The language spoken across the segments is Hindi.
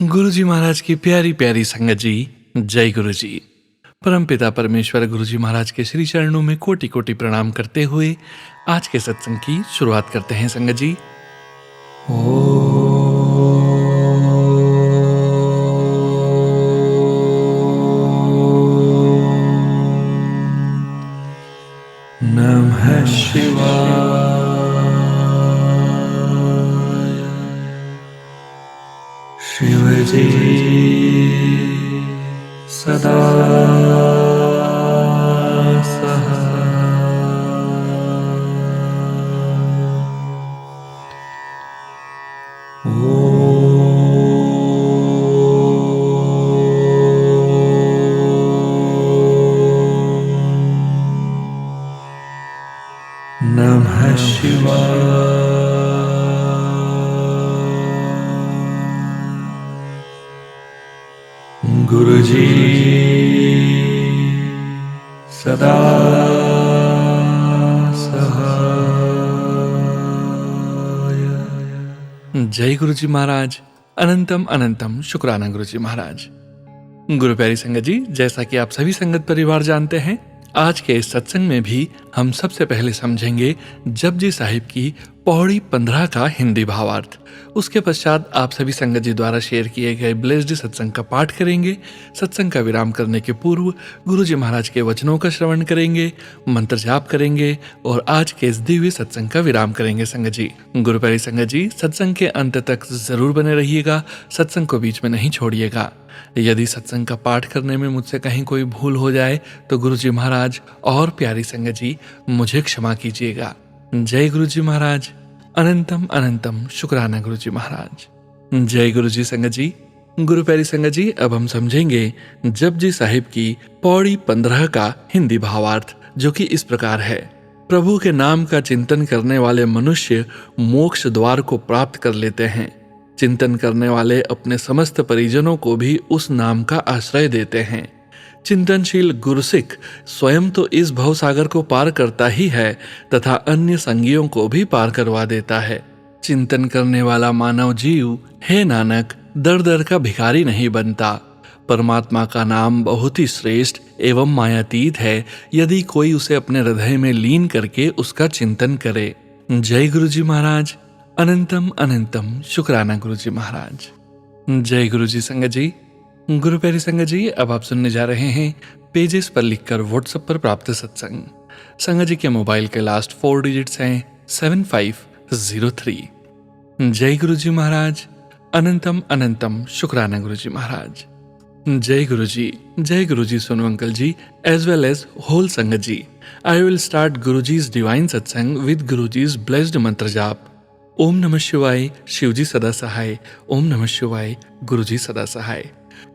गुरु जी महाराज की प्यारी प्यारी संगत जी, जय गुरु जी। परमपिता परमेश्वर गुरु जी महाराज के श्री चरणों में कोटि कोटि प्रणाम करते हुए आज के सत्संग की शुरुआत करते हैं संगत जी। नमः शिवाय। शिवजी सदा नमः शिवाय। गुरुजी सदा सहाय। जय गुरु जी महाराज। अनंतम अनंतम शुक्राना गुरु जी महाराज। गुरु प्यारी संगत जी, जैसा कि आप सभी संगत परिवार जानते हैं, आज के इस सत्संग में भी हम सबसे पहले समझेंगे जपजी साहिब की पौड़ी 15 का हिंदी भावार्थ। उसके पश्चात आप सभी संगत जी द्वारा शेयर किए गए ब्लेस्ड सत्संग का पाठ करेंगे। सत्संग का विराम करने के पूर्व गुरु जी महाराज के वचनों का श्रवण करेंगे, मंत्र जाप करेंगे और आज के इस दिव्य सत्संग का विराम करेंगे संगत जी। गुरु प्यारी संगत जी, सत्संग के अंत तक जरूर बने रहिएगा, सत्संग को बीच में नहीं छोड़िएगा। यदि सत्संग का पाठ करने में मुझसे कहीं कोई भूल हो जाए तो गुरु जी महाराज और प्यारी संगत जी मुझे क्षमा कीजिएगा। जय गुरु जी महाराज। अनंतम अनंतम शुक्राना गुरु जी महाराज। जय गुरु जी संगत जी। गुरु प्यारी संगत जी, अब हम समझेंगे जपजी साहिब की पौड़ी 15 का हिंदी भावार्थ, जो कि इस प्रकार है। प्रभु के नाम का चिंतन करने वाले मनुष्य मोक्ष द्वार को प्राप्त कर लेते हैं। चिंतन करने वाले अपने समस्त परिजनों को भी उस नाम का आश्रय देते हैं। चिंतनशील गुरुसिख स्वयं तो इस भवसागर को पार करता ही है तथा अन्य संगियों को भी पार करवा देता है। चिंतन करने वाला मानव जीव, हे नानक, दर दर का भिखारी नहीं बनता। परमात्मा का नाम बहुत ही श्रेष्ठ एवं मायातीत है यदि कोई उसे अपने हृदय में लीन करके उसका चिंतन करे। जय गुरु जी महाराज। अनंतम अनंतम शुक्राना गुरु जी महाराज। जय गुरु जी संगत जी। गुरु प्यारी संगत जी, अब आप सुनने जा रहे हैं पेजेस पर लिखकर व्हाट्सएप पर प्राप्त सत्संग। संगत जी के मोबाइल के लास्ट 4 डिजिट्स हैं 7503। जय गुरु जी महाराज। अनंतम अनंतम शुक्राना गुरु जी महाराज। जय गुरु जी। जय गुरु जी सोनू अंकल जी एज वेल एज होल संगत जी। I will start Guru जी's divine सत्संग विद गुरु जी's ब्लेस्ड मंत्र जाप। ओम नमः शिवाय, शिवजी सदा सहाय। ओम नमः शिवाय, गुरु जी सदा सहाय।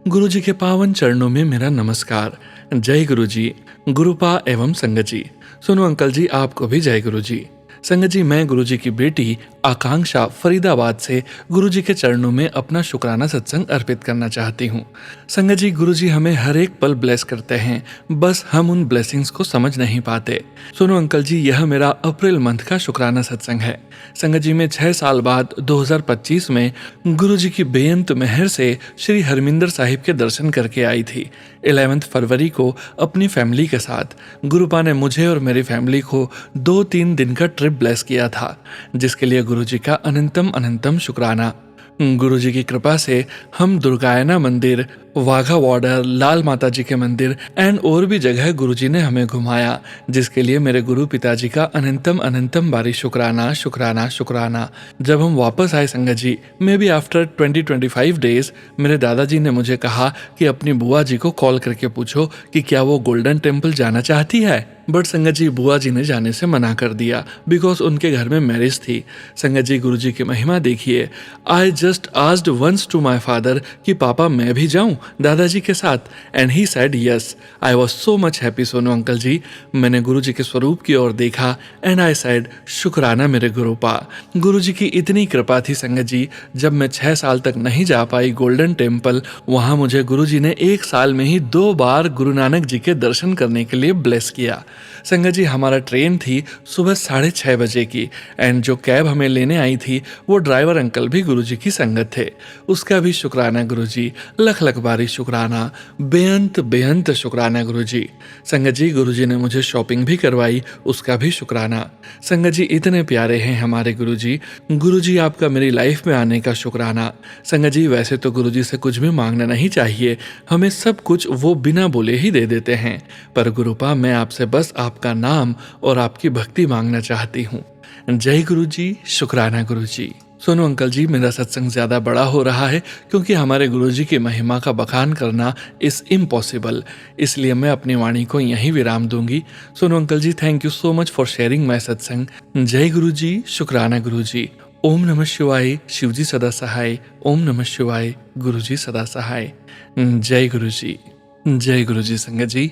गुरु जी के पावन चरणों में मेरा नमस्कार। जय गुरु जी। गुरुपा एवं संगत जी। सुनो अंकल जी, आपको भी जय गुरु जी। संगत जी, मैं गुरु जी की बेटी आकांक्षा फरीदाबाद से गुरु जी के चरणों में अपना शुक्राना सत्संग अर्पित करना चाहती हूँ। संगत जी, गुरु जी हमें हर एक पल ब्लेस करते हैं, बस हम उन ब्लेसिंग्स को समझ नहीं पाते। सुनो अंकल जी, यह मेरा अप्रैल मंथ का शुक्राना सत्संग है। संगत जी, मैं 6 साल बाद 2025 में गुरु जी की बेअंत मेहर से श्री हरमिंदर साहिब के दर्शन करके आई थी। 11 फरवरी को अपनी फैमिली के साथ गुरुपा ने मुझे और मेरी फैमिली को 2-3 दिन का ट्रिप ब्लेस किया था, जिसके लिए गुरु जी का अनंतम अनंतम शुक्राना। गुरु जी की कृपा से हम दुर्गायना मंदिर, वाघा बॉर्डर, लाल माता जी के मंदिर एंड और भी जगह गुरु जी ने हमें घुमाया, जिसके लिए मेरे गुरु पिताजी का अनंतम अनंतम बारी शुक्राना शुक्राना शुक्राना। जब हम वापस आए संगत जी, मे बी आफ्टर 20-25 डेज, मेरे दादाजी ने मुझे कहा कि अपनी बुआ जी को कॉल करके पूछो कि क्या वो गोल्डन टेम्पल जाना चाहती है। बट संगत जी, बुआ जी ने जाने से मना कर दिया बिकॉज उनके घर में मैरिज थी। संगत जी, गुरु जी की महिमा देखिए। I just asked once to my father कि पापा मैं भी जाऊं, दादाजी के साथ? And he said yes. I was so much happy Sonu uncle ji. मैंने गुरुजी के स्वरूप की ओर देखा एंड आई सेड शुक्राना मेरे गुरुपा। गुरुजी की इतनी कृपा थी संगत जी, जब मैं 6 साल तक नहीं जा पाई गोल्डन टेम्पल, वहाँ मुझे गुरुजी ने 1 साल में ही 2 बार गुरु नानक जी के दर्शन करने के लिए ब्लेस किया। संगत जी हमारा ट्रेन थी सुबह 6:30 बजे की एंड जो कैब हमें लेने आई थी वो ड्राइवर अंकल भी गुरुजी की संगत थे। उसका भी शुक्राना गुरुजी, लख लख बारी शुक्राना, बेअंत बेअंत शुक्राना गुरुजी। संगत जी गुरुजी ने मुझे शॉपिंग भी करवाई, उसका भी शुक्राना। संगत जी इतने प्यारे हैं हमारे गुरुजी। गुरुजी आपका मेरी लाइफ में आने का शुक्राना। संगत जी वैसे तो गुरुजी से कुछ भी मांगना नहीं चाहिए, हमें सब कुछ वो बिना बोले ही दे देते हैं, पर गुरुपा मैं आपसे बस आपका नाम और आपकी भक्ति मांगना चाहती हूँ। जय गुरुजी, शुक्राना गुरुजी। सोनू अंकल जी मेरा सत्संग ज्यादा बड़ा हो रहा है क्योंकि हमारे गुरुजी की महिमा का बखान करना इज इम्पॉसिबल, इसलिए मैं अपनी वाणी को यहीं विराम दूंगी। Sonu uncle ji thank you so much for sharing my satsang. जय गुरुजी, शुक्राना गुरुजी। ओम नमः शिवाय, शिवजी सदा सहाय। ओम नमः शिवाय, गुरुजी सदा सहाय। जय गुरुजी, जय गुरुजी। संगत जी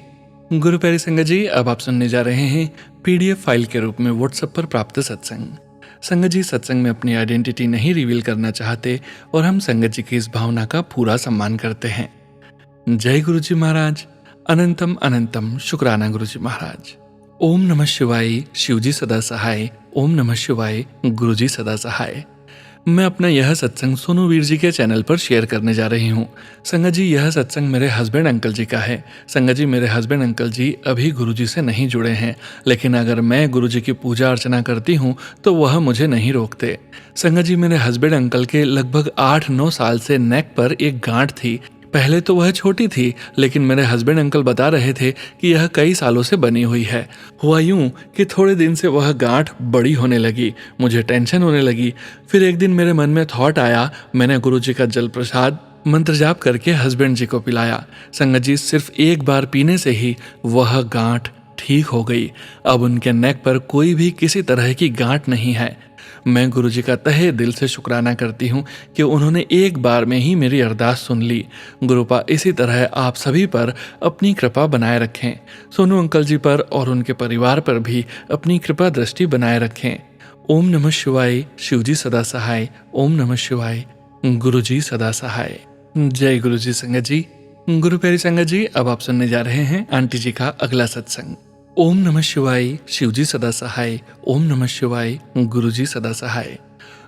गुरु प्यारी संगत जी अब आप सुनने जा रहे हैं पीडीएफ फाइल के रूप में व्हाट्सएप पर प्राप्त सत्संग। संगत जी सत्संग में अपनी आइडेंटिटी नहीं रिवील करना चाहते और हम संगत जी की इस भावना का पूरा सम्मान करते हैं। जय गुरुजी महाराज। अनंतम अनंतम शुक्राना गुरुजी महाराज। ओम नमः शिवाय, शिवजी सदा सहाय। ओम नमः शिवाय, गुरुजी सदा सहाय। मैं अपना यह सत्संग सोनू वीर जी के चैनल पर शेयर करने जा रही हूँ। संगत जी यह सत्संग मेरे हस्बैंड अंकल जी का है। संगत जी मेरे हस्बैंड अंकल जी अभी गुरुजी से नहीं जुड़े हैं, लेकिन अगर मैं गुरुजी की पूजा अर्चना करती हूँ तो वह मुझे नहीं रोकते। संगत जी मेरे हस्बैंड अंकल के लगभग 8-9 साल से नेक पर एक गांठ थी। पहले तो वह छोटी थी, लेकिन मेरे हस्बैंड अंकल बता रहे थे कि यह कई सालों से बनी हुई है। हुआ यूं कि थोड़े दिन से वह गांठ बड़ी होने लगी, मुझे टेंशन होने लगी। फिर एक दिन मेरे मन में थॉट आया, मैंने गुरुजी का जल प्रसाद मंत्र जाप करके हस्बैंड जी को पिलाया। संगत जी सिर्फ एक बार पीने से ही वह गांठ ठीक हो गई। अब उनके नेक पर कोई भी किसी तरह की गांठ नहीं है। मैं गुरुजी का तहे दिल से शुक्राना करती हूँ कि उन्होंने एक बार में ही मेरी अरदास सुन ली। गुरुपा इसी तरह आप सभी पर अपनी कृपा बनाए रखें। सोनू अंकल जी पर और उनके परिवार पर भी अपनी कृपा दृष्टि बनाए रखें। ओम नमः शिवाय, शिवजी सदा सहाय। ओम नमः शिवाय, गुरुजी सदा सहाय। जय गुरुजी संगत जी। गुरु प्यारी संगत जी अब आप सुनने जा रहे हैं आंटी जी का अगला सत्संग। ओम नमः शिवाय, शिवजी सदा सहाय। ओम नमः शिवाय, गुरुजी सदा सहाय।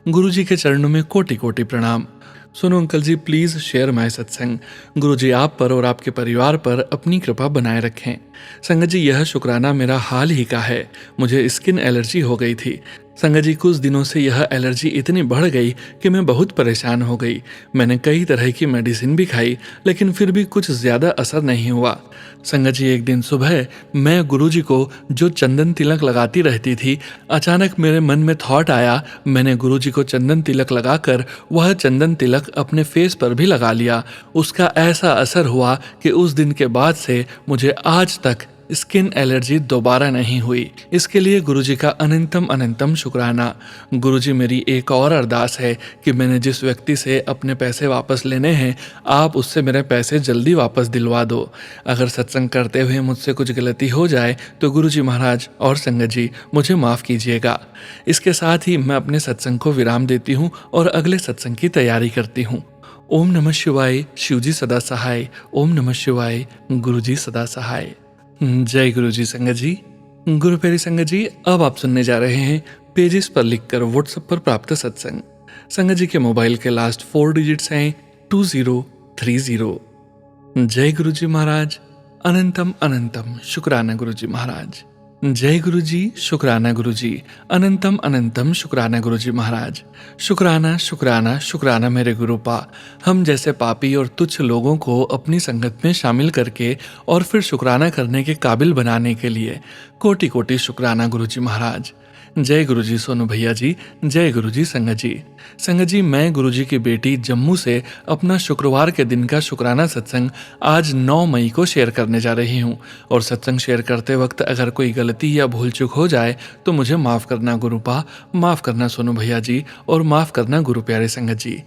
गुरुजी के चरणों में कोटि कोटि प्रणाम। सुनो uncle ji please share my satsang. Guruji आप पर और आपके परिवार पर अपनी कृपा बनाए रखें। संगत जी यह शुक्राना मेरा हाल ही का है। मुझे स्किन एलर्जी हो गई थी। संगत जी कुछ दिनों से यह एलर्जी इतनी बढ़ गई कि मैं बहुत परेशान हो गई। मैंने कई तरह की मेडिसिन भी खाई, लेकिन फिर भी कुछ ज्यादा असर नहीं हुआ। संगत जी एक दिन सुबह मैं गुरुजी को जो चंदन तिलक लगाती रहती थी, अचानक मेरे मन में थॉट आया, मैंने गुरुजी को चंदन तिलक लगाकर वह चंदन तिलक अपने फेस पर भी लगा लिया। उसका ऐसा असर हुआ कि उस दिन के बाद से मुझे आज तक स्किन एलर्जी दोबारा नहीं हुई। इसके लिए गुरुजी का अनंतम अनंतम शुक्राना। गुरुजी मेरी एक और अरदास है कि मैंने जिस व्यक्ति से अपने पैसे वापस लेने हैं, आप उससे मेरे पैसे जल्दी वापस दिलवा दो। अगर सत्संग करते हुए मुझसे कुछ गलती हो जाए तो गुरुजी महाराज और संगत जी मुझे माफ़ कीजिएगा। इसके साथ ही मैं अपने सत्संग को विराम देती हूँ और अगले सत्संग की तैयारी करती हूँ। ओम नमः शिवाय, शिवजी सदा सहाय। ओम नमः शिवाय, गुरुजी सदा सहाय। जय गुरुजी संगत जी। गुरु प्यारी संगत जी अब आप सुनने जा रहे हैं पेजेस पर लिखकर व्हाट्सएप पर प्राप्त सत्संग। संगत जी के मोबाइल के लास्ट 4 डिजिट्स हैं 2030। जय गुरुजी महाराज। अनंतम अनंतम शुक्राना गुरुजी महाराज। जय गुरुजी, शुक्राना गुरुजी। अनंतम अनंतम शुक्राना गुरुजी महाराज। शुक्राना शुक्राना शुक्राना मेरे गुरुपा। हम जैसे पापी और तुच्छ लोगों को अपनी संगत में शामिल करके और फिर शुक्राना करने के काबिल बनाने के लिए कोटि कोटि शुक्राना गुरुजी महाराज। जय गुरुजी सोनू भैया जी। जय गुरुजी संगत जी। संगत जी, मैं गुरुजी की बेटी जम्मू से अपना शुक्रवार के दिन का शुक्राना सत्संग आज 9 मई को शेयर करने जा रही हूँ। और सत्संग शेयर करते वक्त अगर कोई गलती या भूल चूक हो जाए तो मुझे माफ़ करना गुरुपा, माफ़ करना सोनू भैया जी, और माफ़ करना गुरु प्यारे संगत जी।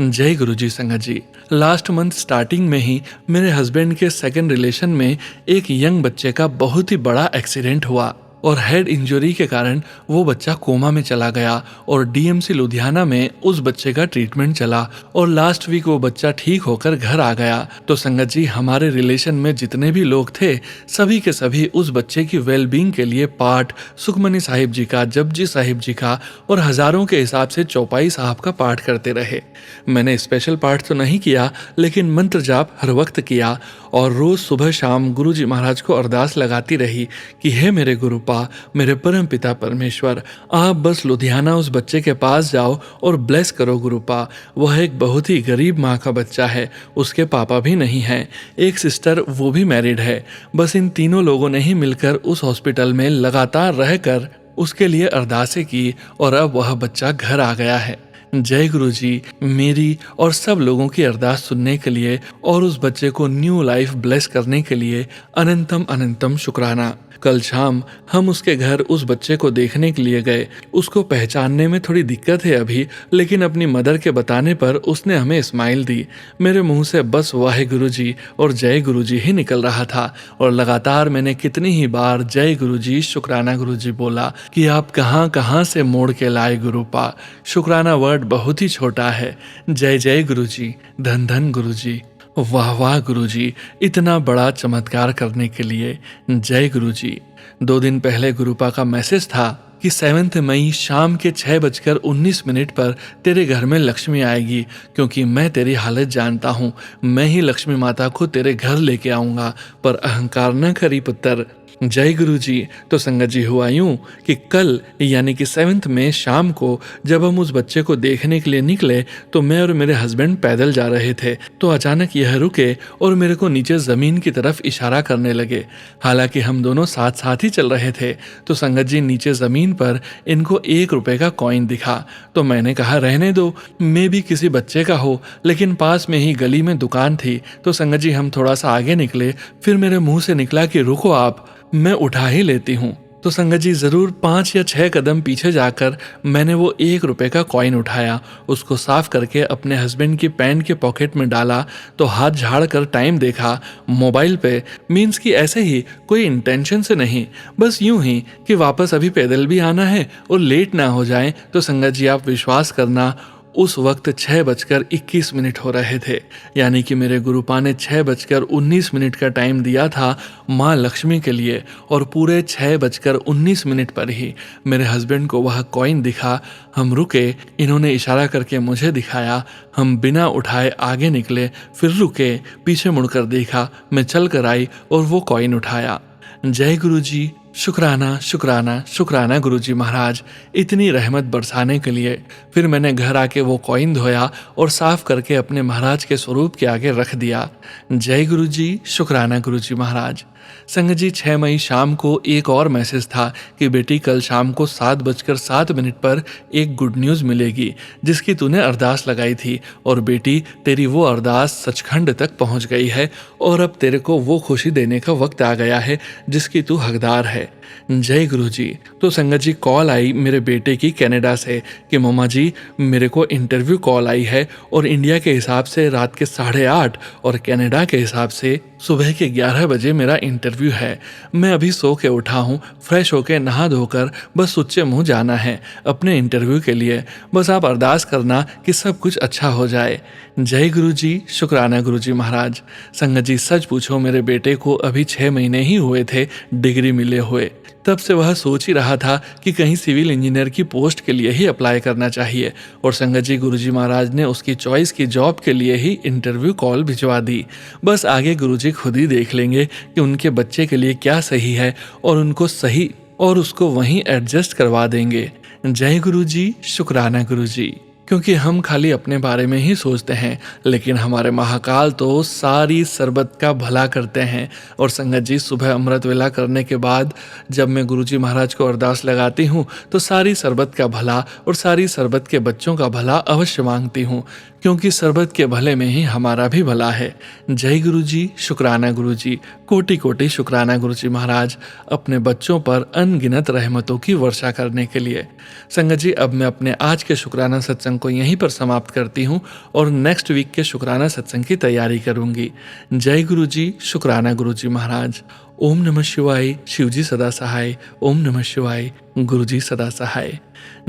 जय गुरुजी संगत जी। लास्ट मंथ स्टार्टिंग में ही मेरे हस्बैंड के सेकंड रिलेशन में एक यंग बच्चे का बहुत ही बड़ा एक्सीडेंट हुआ और हेड इंजरी के कारण वो बच्चा कोमा में चला गया और डीएमसी लुधियाना में उस बच्चे का ट्रीटमेंट चला और लास्ट वीक वो बच्चा ठीक होकर घर आ गया। तो संगत जी, हमारे रिलेशन में जितने भी लोग थे सभी के सभी उस बच्चे की वेलबींग के लिए पाठ सुखमनी साहिब जी का, जपजी साहिब जी का और हजारों के हिसाब से चौपाई साहब का पाठ करते रहे। मैंने स्पेशल पाठ तो नहीं किया, लेकिन मंत्र जाप हर वक्त किया और रोज सुबह शाम गुरु जी महाराज को अरदास लगाती रही कि हे मेरे गुरुपा, मेरे परम पिता परमेश्वर, आप बस लुधियाना उस बच्चे के पास जाओ और ब्लेस करो गुरुपा। वह एक बहुत ही गरीब माँ का बच्चा है, उसके पापा भी नहीं हैं, एक सिस्टर वो भी मैरिड है। बस इन तीनों लोगों ने ही मिलकर उस हॉस्पिटल में लगातार रहकर उसके लिए अरदासें की और अब वह बच्चा घर आ गया है। जय गुरु जी। मेरी और सब लोगों की अरदास सुनने के लिए और उस बच्चे को न्यू लाइफ ब्लेस करने के लिए अनंतम अनंतम शुक्राना। कल शाम हम उसके घर उस बच्चे को देखने के लिए गए। उसको पहचानने में थोड़ी दिक्कत है अभी, लेकिन अपनी मदर के बताने पर उसने हमें स्माइल दी। मेरे मुंह से बस वाहे गुरु जी और जय गुरु जी ही निकल रहा था और लगातार मैंने कितनी ही बार जय गुरु जी शुक्राना गुरु जी बोला कि आप कहाँ कहाँ से मोड़ के लाए गुरुपा। शुक्राना वर्ड बहुत ही छोटा है। जय जय गुरु जी, धन धन गुरु जी, वाह वाह गुरुजी, इतना बड़ा चमत्कार करने के लिए जय गुरुजी। 2 दिन पहले गुरुपा का मैसेज था कि 7 मई शाम के 6:19 पर तेरे घर में लक्ष्मी आएगी, क्योंकि मैं तेरी हालत जानता हूँ। मैं ही लक्ष्मी माता को तेरे घर लेके आऊँगा, पर अहंकार न करी पुत्र। जय गुरु जी। तो संगत जी, हुआ यूं कि कल यानी कि 7 में शाम को जब हम उस बच्चे को देखने के लिए निकले तो मैं और मेरे हस्बैंड पैदल जा रहे थे, तो अचानक यह रुके और मेरे को नीचे जमीन की तरफ इशारा करने लगे। हालांकि हम दोनों साथ साथ ही चल रहे थे। तो संगत जी, नीचे जमीन पर इनको 1 रुपए का कॉइन दिखा। तो मैंने कहा रहने दो, मे भी किसी बच्चे का हो, लेकिन पास में ही गली में दुकान थी। तो संगत जी, हम थोड़ा सा आगे निकले, फिर मेरे मुंह से निकला कि रुको आप, मैं उठा ही लेती हूँ। तो संगत जी, जरूर 5 या 6 कदम पीछे जाकर मैंने वो 1 रुपए का कॉइन उठाया, उसको साफ करके अपने हस्बैंड की पैंट के पॉकेट में डाला। तो हाथ झाड़ कर टाइम देखा मोबाइल पे, मीन्स कि ऐसे ही, कोई इंटेंशन से नहीं, बस यूं ही कि वापस अभी पैदल भी आना है और लेट ना हो जाए। तो संगत जी, आप विश्वास करना, उस वक्त 6:21 हो रहे थे, यानी कि मेरे गुरुपा ने 6:19 का टाइम दिया था माँ लक्ष्मी के लिए, और पूरे 6:19 पर ही मेरे हस्बैंड को वह कॉइन दिखा। हम रुके, इन्होंने इशारा करके मुझे दिखाया, हम बिना उठाए आगे निकले, फिर रुके, पीछे मुड़कर देखा, मैं चल कर आई और वो कॉइन उठाया। जय गुरु जी, शुक्राना शुक्राना शुक्राना गुरु जी महाराज, इतनी रहमत बरसाने के लिए। फिर मैंने घर आके वो कॉइन धोया और साफ करके अपने महाराज के स्वरूप के आगे रख दिया। जय गुरु जी, शुक्राना गुरु जी महाराज। संगत जी, 6 मई शाम को एक और मैसेज था कि बेटी कल शाम को 7:07 पर एक गुड न्यूज़ मिलेगी जिसकी तूने अरदास लगाई थी, और बेटी तेरी वो अरदास सचखंड तक पहुंच गई है और अब तेरे को वो खुशी देने का वक्त आ गया है जिसकी तू हकदार है। जय गुरु जी। तो संगत जी, कॉल आई मेरे बेटे की कनाडा से कि मम्मा जी, मेरे को इंटरव्यू कॉल आई है और इंडिया के हिसाब से रात के 8:30 और कनाडा के हिसाब से सुबह के 11 बजे मेरा इंटरव्यू है। मैं अभी सो के उठा हूँ, फ्रेश होके नहा धोकर बस सुच्चे मुंह जाना है अपने इंटरव्यू के लिए। बस आप अरदास करना कि सब कुछ अच्छा हो जाए। जय गुरु जी, शुक्राना गुरु जी महाराज। संगत जी, सच पूछो, मेरे बेटे को अभी 6 महीने ही हुए थे डिग्री मिले हुए। तब से वह सोच ही रहा था कि कहीं सिविल इंजीनियर की पोस्ट के लिए ही अप्लाई करना चाहिए, और संगत जी, गुरुजी महाराज ने उसकी चॉइस की जॉब के लिए ही इंटरव्यू कॉल भिजवा दी। बस आगे गुरुजी खुद ही देख लेंगे कि उनके बच्चे के लिए क्या सही है और उनको सही और उसको वहीं एडजस्ट करवा देंगे। जय गुरु जी, शुक्राना गुरु जी। क्योंकि हम खाली अपने बारे में ही सोचते हैं, लेकिन हमारे महाकाल तो सारी सरबत का भला करते हैं। और संगत जी, सुबह अमृत वेला करने के बाद जब मैं गुरुजी महाराज को अरदास लगाती हूँ तो सारी सरबत का भला और सारी सरबत के बच्चों का भला अवश्य मांगती हूँ, क्योंकि सरबत के भले में ही हमारा भी भला है। जय गुरुजी, शुक्राना गुरुजी, कोटि कोटि शुक्राना गुरुजी महाराज, अपने बच्चों पर अनगिनत रहमतों की वर्षा करने के लिए। संगत जी, अब मैं अपने आज के शुक्राना सत्संग को यहीं पर समाप्त करती हूँ और नेक्स्ट वीक के शुक्राना सत्संग की तैयारी करूंगी। जय गुरुजी, शुक्राना गुरुजी महाराज। ओम नमः शिवाय, शिवजी सदा सहाय। ओम नमः शिवाय, गुरुजी सदा सहाय।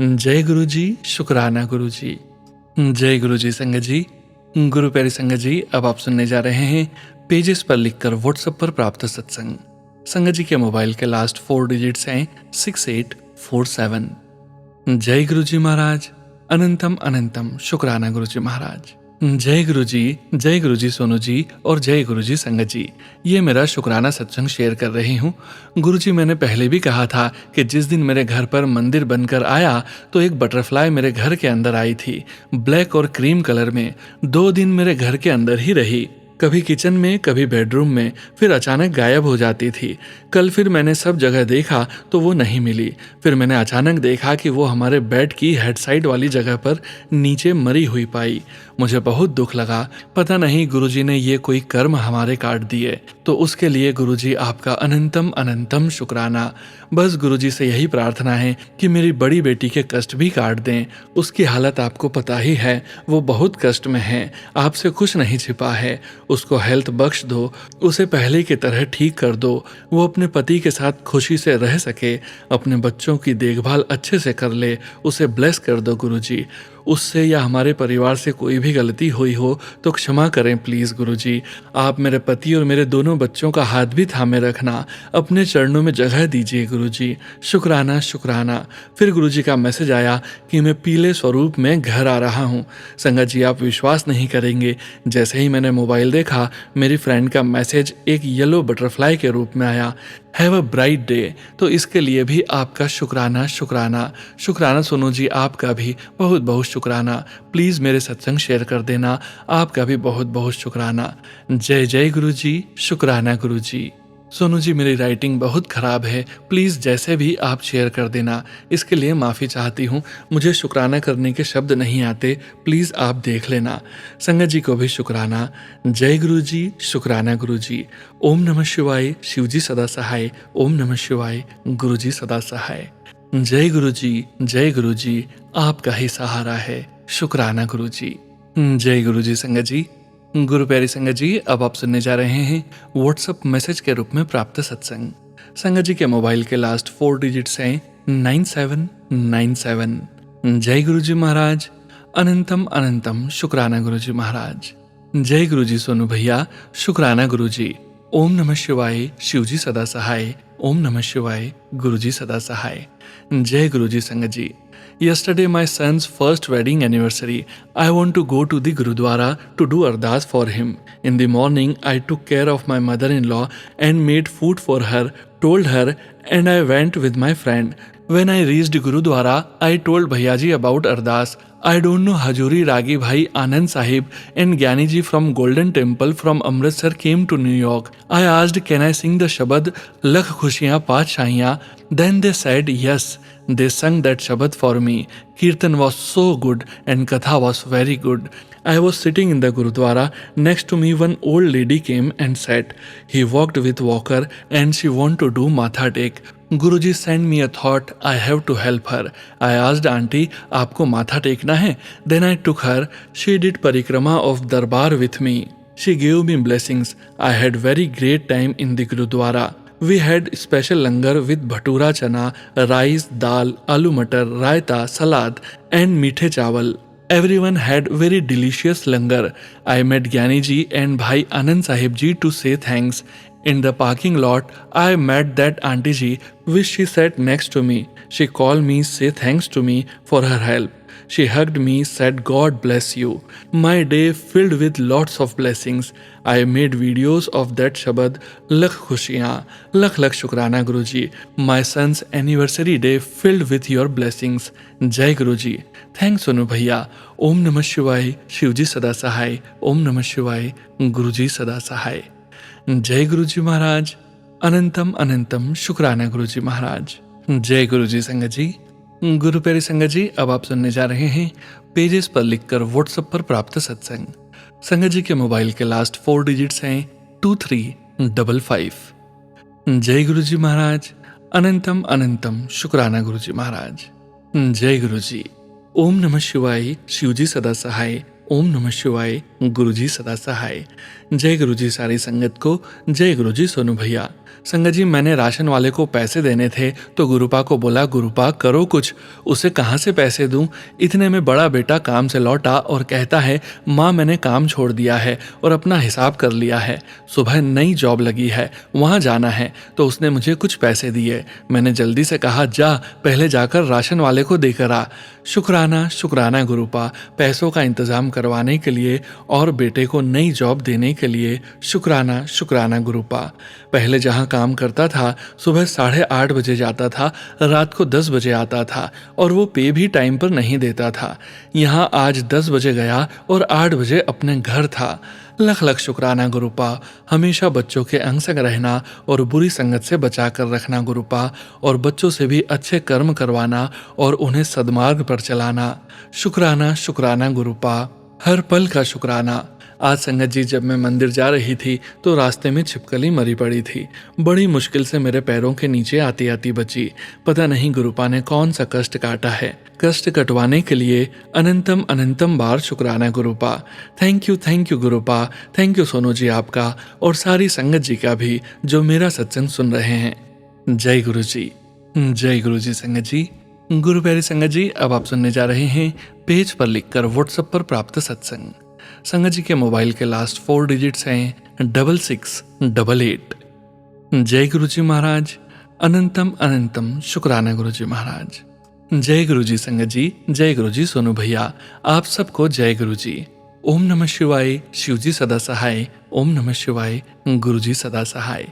जय गुरुजी, शुक्राना गुरुजी। जय गुरुजी। संगत जी, गुरु प्यारी संगत जी, अब आप सुनने जा रहे हैं पेजेस पर लिखकर व्हाट्सएप पर प्राप्त सत्संग। संगत जी के मोबाइल के लास्ट 4 डिजिट्स हैं 6847। जय गुरुजी महाराज। अनंतम अनंतम शुक्राना गुरुजी महाराज। जय गुरुजी सोनू जी और जय गुरुजी संगत जी। ये मेरा शुक्राना सत्संग शेयर कर रही हूँ। गुरुजी, मैंने पहले भी कहा था कि जिस दिन मेरे घर पर मंदिर बनकर आया तो एक बटरफ्लाई मेरे घर के अंदर आई थी, ब्लैक और क्रीम कलर में। 2 दिन मेरे घर के अंदर ही रही, कभी किचन में कभी बेडरूम में, फिर अचानक गायब हो जाती थी। कल फिर मैंने सब जगह देखा तो वो नहीं मिली। फिर मैंने अचानक देखा कि वो हमारे बेड की हेड साइड वाली जगह पर नीचे मरी हुई पाई। मुझे बहुत दुख लगा। पता नहीं गुरुजी ने ये कोई कर्म हमारे काट दिए, तो उसके लिए गुरुजी आपका अनंतम अनंतम शुक्राना। बस गुरुजी से यही प्रार्थना है कि मेरी बड़ी बेटी के कष्ट भी काट दें। उसकी हालत आपको पता ही है, वो बहुत कष्ट में है, आपसे कुछ नहीं छिपा है। उसको हेल्थ बख्श दो, उसे पहले की तरह ठीक कर दो, वो अपने पति के साथ खुशी से रह सके, अपने बच्चों की देखभाल अच्छे से कर ले। उसे ब्लेस कर दो गुरुजी। उससे या हमारे परिवार से कोई भी गलती हुई हो तो क्षमा करें प्लीज गुरुजी। आप मेरे पति और मेरे दोनों बच्चों का हाथ भी थामे रखना, अपने चरणों में जगह दीजिए गुरुजी। शुक्राना शुक्राना। फिर गुरुजी का मैसेज आया कि मैं पीले स्वरूप में घर आ रहा हूँ। संगत जी, आप विश्वास नहीं करेंगे, जैसे ही मैंने मोबाइल देखा मेरी फ्रेंड का मैसेज एक येलो बटरफ्लाई के रूप में आया, हैव अ ब्राइट डे। तो इसके लिए भी आपका शुक्राना शुक्राना। शुक्राना सोनू जी, आपका भी बहुत बहुत शुक्राना। प्लीज़ मेरे सत्संग शेयर कर देना, आपका भी बहुत बहुत शुक्राना। जय जय गुरु जी, शुक्राना गुरु जी। सोनू जी, मेरी राइटिंग बहुत ख़राब है, प्लीज़ जैसे भी आप शेयर कर देना। इसके लिए माफ़ी चाहती हूँ, मुझे शुक्राना करने के शब्द नहीं आते, प्लीज़ आप देख लेना। संगत जी को भी शुक्राना। जय गुरु जी, शुक्राना गुरु जी। ओम नमः शिवाय, शिवजी सदा सहाय। ओम नमः शिवाय, गुरु जी सदा सहाय। जय गुरु जी, आपका ही सहारा है। शुक्राना गुरु जी। जय गुरु जी। संगत जी, गुरु प्यारी संगत जी, अब आप सुनने जा रहे हैं व्हाट्सएप मैसेज के रूप में प्राप्त सत्संग। संगत जी के मोबाइल के लास्ट 4 डिजिट्स हैं 9797। जय गुरु जी महाराज। अनंतम अनंतम शुक्राना गुरु जी महाराज। जय गुरु जी सोनू भैया, शुक्राना गुरु जी। ओम नमः शिवाय, शिवजी सदा सहाय। ओम नमः शिवाय, गुरु जी सदा सहाय। जय गुरु जी संगत जी। Yesterday, my son's first wedding anniversary. I want to go to the Gurudwara to do ardas for him. In the morning, I took care of my mother-in-law and made food for her, told her, and I went with my friend. When I reached Gurudwara, I told Bhaiyaji about ardas. I don't know Hajuri Ragi Bhai Anand Sahib and Gyani ji from Golden Temple from Amritsar came to New York. I asked, can I sing the Shabad Lakh Khushiyan Paach Shahiyan? Then they said yes. They sang that Shabad for me. Kirtan was so good and Katha was very good. I was sitting in the Gurudwara. Next to me one old lady came and sat. He walked with walker and she wanted to do matha tek. Guruji sent me a thought, I have to help her. I asked auntie, आपको माथा टेकना है? Then I took her. She did parikrama of Darbar with me. She gave me blessings. I had very great time in the Gurudwara. We had special langar with bhatura chana, rice, dal, aloo matar, raita, salad and meethe chawal. Everyone had very delicious langar. I met Gyani ji and Bhai Anand Sahib ji to say thanks. In the parking lot, I met that auntie ji, which she sat next to me. She called me, say thanks to me for her help. She hugged me, said, God bless you. My day filled with lots of blessings. I made videos of that shabad. Lakh khushiyan, lakh शुक्राना गुरुजी. My son's anniversary day filled with your blessings. जय गुरुजी. थैंक्स सोनू भैया. ओम नमः शिवाय. शिवजी सदा सहाय. ओम नमः शिवाय. गुरुजी सदा सहाय. जय गुरुजी महाराज. अनंतम अनंतम शुक्राना गुरुजी महाराज. जय गुरुजी संगत जी. गुरु प्यारी संगत जी, अब आप सुनने जा रहे हैं पेजेस पर लिखकर व्हाट्सएप पर प्राप्त सत्संग. संगत जी के मोबाइल के लास्ट 4 डिजिट्स हैं 2355. जय गुरुजी महाराज. अनंतम अनंतम शुक्राना गुरुजी महाराज. जय गुरुजी. ओम नमः शिवाय. शिवजी सदा सहाय. ओम नमः शिवाय. गुरुजी सदा सहाय. जय गुरुजी सारी संगत को. जय गुरुजी सोनू भैया. संगत जी, मैंने राशन वाले को पैसे देने थे तो गुरुपा को बोला, गुरुपा करो कुछ, उसे कहाँ से पैसे दूं. इतने में बड़ा बेटा काम से लौटा और कहता है, माँ मैंने काम छोड़ दिया है और अपना हिसाब कर लिया है. सुबह नई जॉब लगी है, वहाँ जाना है. तो उसने मुझे कुछ पैसे दिए. मैंने जल्दी से कहा, जा पहले जाकर राशन वाले को देकर आ. शुक्राना शुक्राना गुरुपा, पैसों का इंतजाम करवाने के लिए और बेटे को नई जॉब देने के लिए. शुक्राना शुक्राना गुरुपा. पहले जहाँ काम करता था सुबह 8:30 बजे जाता था, रात को 10 बजे आता था और वो पे भी टाइम पर नहीं देता था. यहाँ आज 10 बजे गया और 8 बजे अपने घर था. लख लख शुक्राना गुरुपा. हमेशा बच्चों के अंग संग रहना और बुरी संगत से बचा कर रखना गुरुपा, और बच्चों से भी अच्छे कर्म करवाना और उन्हें सद्मार्ग पर चलाना. शुक्राना शुक्राना गुरुपा. हर पल का शुक्राना. आज संगत जी, जब मैं मंदिर जा रही थी तो रास्ते में छिपकली मरी पड़ी थी. बड़ी मुश्किल से मेरे पैरों के नीचे आती आती बची. पता नहीं गुरुपा ने कौन सा कष्ट काटा है. कष्ट कटवाने के लिए अनंतम अनंतम बार शुक्राना गुरुपा. थैंक यू गुरुपा. थैंक यू सोनू जी आपका और सारी संगत जी का भी जो मेरा सत्संग सुन रहे हैं. जय गुरु जी. जय गुरु जी संगत जी. गुरु प्यारी संगत जी, अब आप सुनने जा रहे हैं पेज पर लिखकर व्हाट्सएप पर प्राप्त सत्संग. संगत जी के मोबाइल के लास्ट 4 डिजिट्स हैं 6688. जय गुरुजी महाराज. अनंतम अनंतम शुक्राना गुरुजी महाराज. जय गुरुजी संगत जी. जय गुरुजी सोनू भैया. आप सबको जय गुरुजी. ओम नमः शिवाय. शिवजी सदा सहाय. ओम नमः शिवाय. गुरुजी सदा सहाय.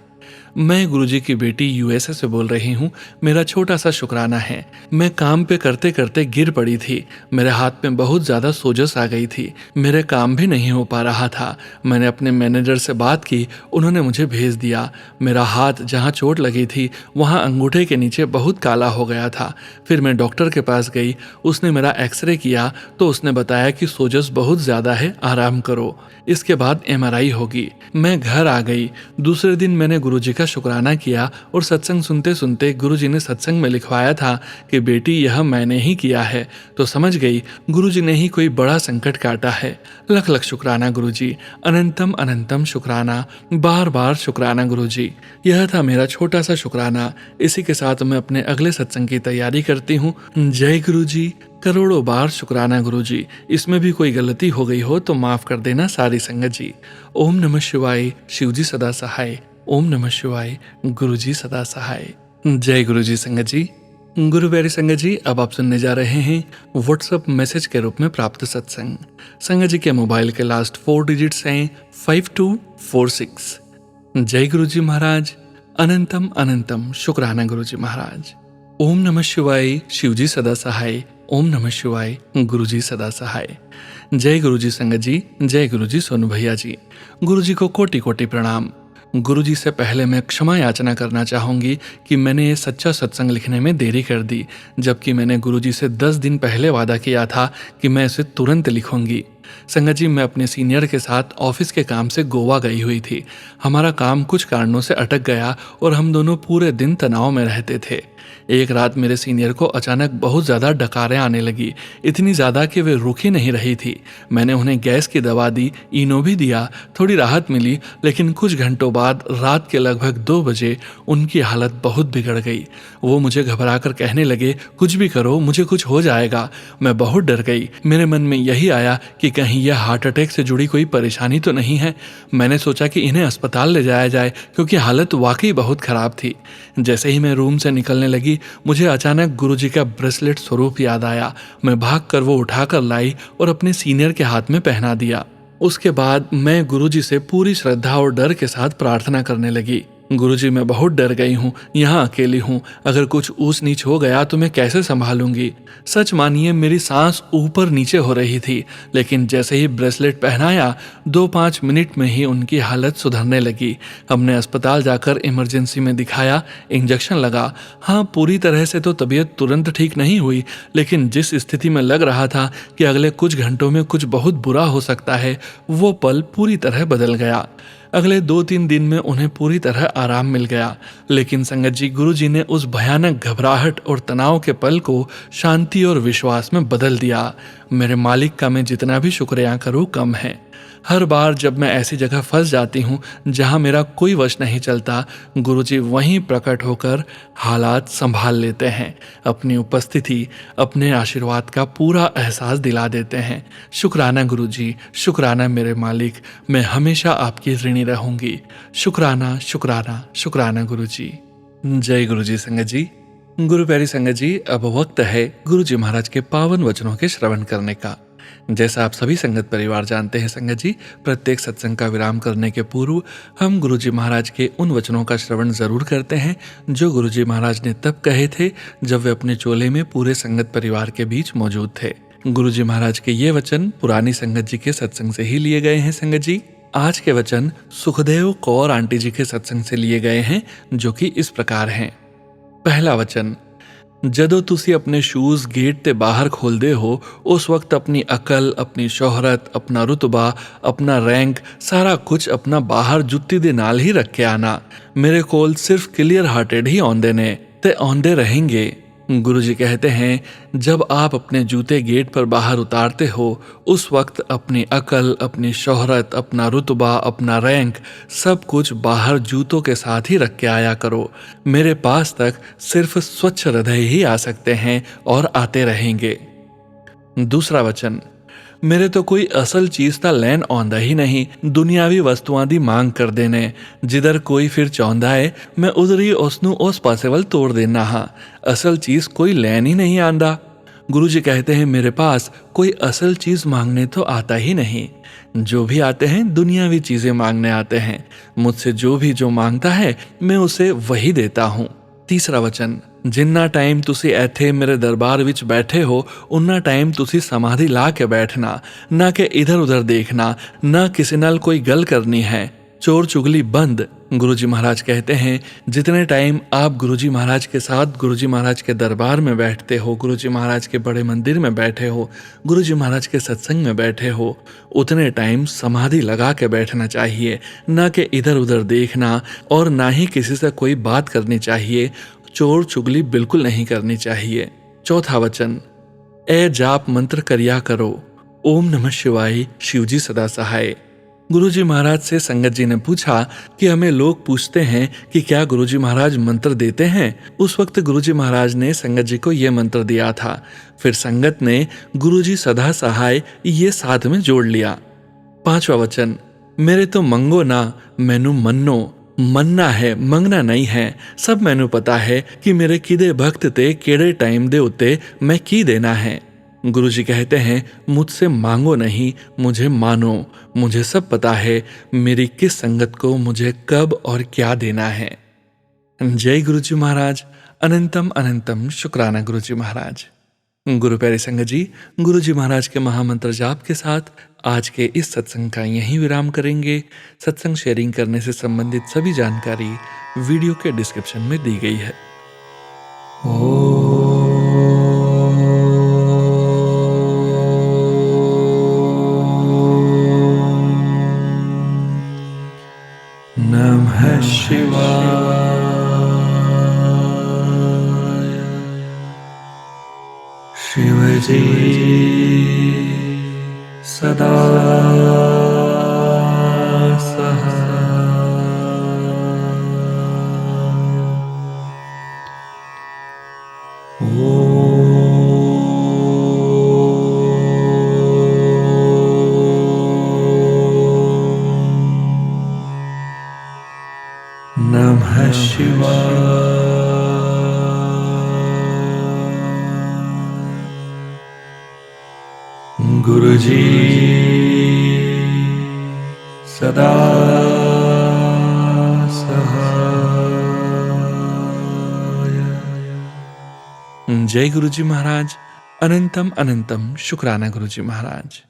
मैं गुरुजी की बेटी यूएसए से बोल रही हूँ. मेरा छोटा सा शुक्राना है. मैं काम पे करते करते गिर पड़ी थी. मेरे हाथ में बहुत ज़्यादा सोजस आ गई थी. मेरे काम भी नहीं हो पा रहा था. मैंने अपने मैनेजर से बात की, उन्होंने मुझे भेज दिया. मेरा हाथ जहाँ चोट लगी थी वहाँ अंगूठे के नीचे बहुत काला हो गया था. फिर मैं डॉक्टर के पास गई. उसने मेरा एक्सरे किया तो उसने बताया कि सोजस बहुत ज़्यादा है, आराम करो, इसके बाद एमआरआई होगी. मैं घर आ गई. दूसरे दिन मैंने गुरुजी का शुक्राना किया और सत्संग सुनते सुनते गुरुजी ने सत्संग में लिखवाया था कि बेटी यह मैंने ही किया है, तो समझ गई गुरुजी ने ही कोई बड़ा संकट काटा है. लख लख शुक्राना गुरुजी. अनंतम अनंतम शुक्राना. बार बार शुक्राना गुरुजी. यह था मेरा छोटा सा शुक्राना. इसी के साथ मैं अपने अगले सत्संग की तैयारी करती हूँ. जय गुरुजी. करोड़ों बार शुक्राना गुरुजी. इसमें भी कोई गलती हो गई हो तो माफ कर देना सारी संगत जी. ओम नमः शिवाय. शिवजी सदा सहाय. ओम नमः शिवाय. गुरुजी सदा सहाय. जय गुरुजी संगत जी. गुरु प्यारी संगत जी, अब आप सुनने जा रहे हैं व्हाट्सएप मैसेज के रूप में प्राप्त सत्संग. संगत जी के मोबाइल के लास्ट 4 डिजिट्स हैं 5246. जय गुरुजी महाराज. अनंतम अनंतम शुक्राना गुरुजी महाराज. ओम नमः शिवाय. शिवजी सदा सहाय. ओम नमः शिवाय. गुरुजी सदा सहाय. जय गुरुजी संगत जी. जय गुरुजी सोनू भैया जी. गुरुजी को कोटि कोटि प्रणाम. गुरुजी से पहले मैं क्षमा याचना करना चाहूँगी कि मैंने ये सच्चा सत्संग लिखने में देरी कर दी, जबकि मैंने गुरुजी से 10 दिन पहले वादा किया था कि मैं इसे तुरंत लिखूंगी. संगत जी, मैं अपने सीनियर के साथ ऑफिस के काम से गोवा गई हुई थी. हमारा काम कुछ कारणों से अटक गया और हम दोनों पूरे दिन तनाव में रहते थे. एक रात मेरे सीनियर को अचानक बहुत ज़्यादा डकारें आने लगी, इतनी ज़्यादा कि वे रुक ही नहीं रही थी. मैंने उन्हें गैस की दवा दी, इनो भी दिया, थोड़ी राहत मिली, लेकिन कुछ घंटों बाद रात के लगभग 2 बजे उनकी हालत बहुत बिगड़ गई. वो मुझे घबराकर कहने लगे, कुछ भी करो, मुझे कुछ हो जाएगा. मैं बहुत डर गई. मेरे मन में यही आया कि कहीं यह हार्ट अटैक से जुड़ी कोई परेशानी तो नहीं है। मैंने सोचा कि इन्हें अस्पताल ले जाया जाए क्योंकि हालत वाकई बहुत खराब थी। जैसे ही मैं रूम से निकलने लगी, मुझे अचानक गुरुजी का ब्रेसलेट स्वरूप याद आया। मैं भागकर वो उठाकर लाई और अपने सीनियर के हाथ में पहना दिया। उसके बाद मैं गुरुजी से पूरी श्रद्धा और डर के साथ प्रार्थना करने लगी। गुरुजी, मैं बहुत डर गई हूँ, यहाँ अकेली हूँ। अगर कुछ ऊंच नीच हो गया तो मैं कैसे संभालूंगी। सच मानिए मेरी सांस ऊपर नीचे हो रही थी, लेकिन जैसे ही ब्रेसलेट पहनाया 2-5 मिनट में ही उनकी हालत सुधरने लगी। हमने अस्पताल जाकर इमरजेंसी में दिखाया, इंजेक्शन लगा। हाँ, पूरी तरह से तो तबीयत तुरंत ठीक नहीं हुई, लेकिन जिस स्थिति में लग रहा था कि अगले कुछ घंटों में कुछ बहुत बुरा हो सकता है, वो पल पूरी तरह बदल गया। अगले 2-3 दिन में उन्हें पूरी तरह आराम मिल गया। लेकिन संगत जी, गुरुजी ने उस भयानक घबराहट और तनाव के पल को शांति और विश्वास में बदल दिया। मेरे मालिक का मैं जितना भी शुक्रिया करूं कम है। हर बार जब मैं ऐसी जगह फंस जाती हूँ जहाँ मेरा कोई वश नहीं चलता, गुरुजी वहीं प्रकट होकर हालात संभाल लेते हैं। अपनी उपस्थिति, अपने आशीर्वाद का पूरा एहसास दिला देते हैं। शुक्राना गुरुजी, शुक्राना मेरे मालिक, मैं हमेशा आपकी ऋणी रहूंगी। शुक्राना शुक्राना शुक्राना गुरुजी। जय गुरुजी संगत जी। गुरु प्यारी संगत जी, अब वक्त है गुरुजी महाराज के पावन वचनों के श्रवण करने का। जैसा आप सभी संगत परिवार जानते हैं संगत जी, प्रत्येक सत्संग का विराम करने के पूर्व हम गुरुजी महाराज के उन वचनों का श्रवण जरूर करते हैं जो गुरुजी महाराज ने तब कहे थे जब वे अपने चोले में पूरे संगत परिवार के बीच मौजूद थे। गुरुजी महाराज के ये वचन पुरानी संगत जी के सत्संग से ही लिए गए हैं संगत जी। आज के वचन सुखदेव कौर आंटी जी के सत्संग से लिए गए हैं, जो कि इस प्रकार हैं। पहला वचन, ਜਦੋਂ ਤੁਸੀਂ ਆਪਣੇ ਸ਼ੂਜ਼ ਗੇਟ ਤੇ ਬਾਹਰ ਖੋਲਦੇ ਹੋ, ਉਸ ਵਕਤ ਆਪਣੀ ਅਕਲ, ਆਪਣੀ ਸ਼ੋਹਰਤ, ਆਪਣਾ ਰੁਤਬਾ, ਆਪਣਾ ਰੈਂਕ, ਸਾਰਾ ਕੁਝ ਆਪਣਾ ਬਾਹਰ ਜੁੱਤੀ ਦੇ ਨਾਲ ਹੀ ਰੱਖ ਕੇ ਆਣਾ। ਮੇਰੇ ਕੋਲ ਸਿਰਫ क्लियर हार्टेड ही आਉਂਦੇ ने ते आਉਂਦੇ रहेंगे। गुरुजी कहते हैं, जब आप अपने जूते गेट पर बाहर उतारते हो, उस वक्त अपनी अकल, अपनी शोहरत, अपना रुतबा, अपना रैंक, सब कुछ बाहर जूतों के साथ ही रख के आया करो। मेरे पास तक सिर्फ स्वच्छ हृदय ही आ सकते हैं और आते रहेंगे। दूसरा वचन, ਮੇਰੇ ਤੋਂ ਕੋਈ ਅਸਲ ਚੀਜ਼ ਤਾਂ ਲੈਣ ਆਉਂਦਾ ਹੀ ਨਹੀਂ, ਦੁਨਿਆਵੀ ਵਸਤੂਆਂ ਦੀ ਮੰਗ ਕਰਦੇ ਨੇ। ਜਿੱਧਰ ਕੋਈ ਫਿਰ ਚਾਹੁੰਦਾ ਹੈ, ਮੈਂ ਉਧਰ ਹੀ ਉਸ ਨੂੰ ਉਸ ਪਾਸੇ ਵੱਲ ਤੋੜ ਦੇਣਾ ਹਾਂ। असल चीज़ कोई लेन ही नहीं आंदा। गुरु जी कहते हैं, मेरे पास कोई असल चीज़ मांगने तो आता ही नहीं। जो भी आते हैं दुनियावी चीज़ें मांगने आते हैं। मुझसे जो भी जो मांगता है मैं उसे वही देता हूँ। तीसरा वचन, जिन्ना टाइम तुसी ऐथे मेरे दरबार विच बैठे हो, उन्ना टाइम तुसी समाधि ला के बैठना, ना कि इधर उधर देखना, ना किसी नाल कोई गल करनी है। चोर चुगली बंद। गुरुजी महाराज कहते हैं, जितने टाइम आप गुरुजी महाराज के साथ गुरुजी महाराज के दरबार में बैठते हो, गुरुजी महाराज के बड़े मंदिर में बैठे हो, गुरुजी महाराज के सत्संग में बैठे हो, उतने टाइम समाधि लगा के बैठना चाहिए, ना कि इधर उधर देखना और ना ही किसी से कोई बात करनी चाहिए। चोर चुगली बिल्कुल नहीं करनी चाहिए। चौथा वचन, ए जाप मंत्र करिया करो, ओम नमः शिवाय, शिवजी सदा सहाय। गुरुजी महाराज से संगत जी ने पूछा कि हमें लोग पूछते हैं कि क्या गुरुजी महाराज मंत्र देते हैं। उस वक्त गुरुजी महाराज ने संगत जी को ये मंत्र दिया था। फिर संगत ने गुरुजी सदा सहाय ये साथ में जोड़ लिया। पांचवा वचन, मेरे तो मंगो ना, मैनू मन्नो। मन्ना है, मंगना नहीं है। सब मैनू पता है कि मेरे किदे भक्त ते केड़े टाइम दे उत्ते मैं की देना है। गुरुजी कहते हैं, मुझसे मांगो नहीं, मुझे मानो। मुझे सब पता है मेरी किस संगत को मुझे कब और क्या देना है। जय गुरुजी महाराज। अनंतम अनंतम शुक्राना गुरुजी महाराज। गुरु प्यारी संगत जी, गुरुजी महाराज के महामंत्र जाप के साथ आज के इस सत्संग का यहीं विराम करेंगे। सत्संग शेयरिंग करने से संबंधित सभी जानकारी वीडियो के डिस्क्रिप्शन में दी गई है। नमः शिवाय। शिवजी सदा सहाय। सदा सहाय। जय गुरु जी महाराज। अनंतम अनंतम शुक्राना गुरु जी महाराज।